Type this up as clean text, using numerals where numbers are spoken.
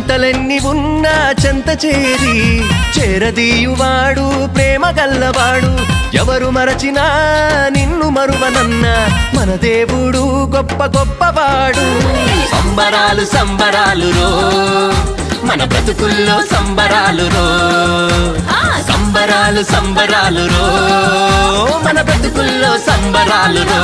జంటలెన్ని ఉన్నా చెంత చేరి చేరదీయువాడు ప్రేమ గల్లవాడు. ఎవరు మరచినా నిన్ను మరువనన్న మన దేవుడు గొప్ప గొప్పవాడు. సంబరాలు సంబరాలు రో మన బ్రతుకుల్లో సంబరాలు రో, సంబరాలు సంబరాలు రో మన బ్రతుకుల్లో సంబరాలు రో.